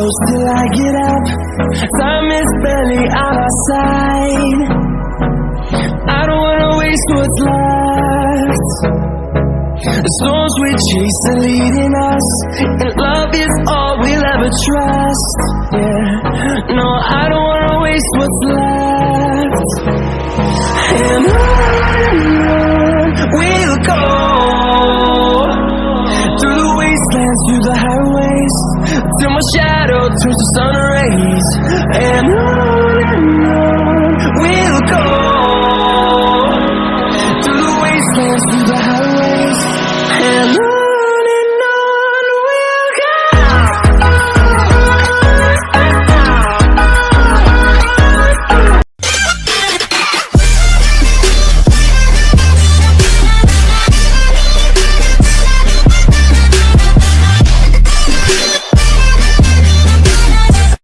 close till I get up. Time is barely on our side. I don't wanna waste what's left. The storms we chase are leading us, and love is all we'll ever trust. Yeah, no, I don't wanna waste what's left. And on we'll go, through the wastelands, through the highways, till my shadow turns to sun rays. And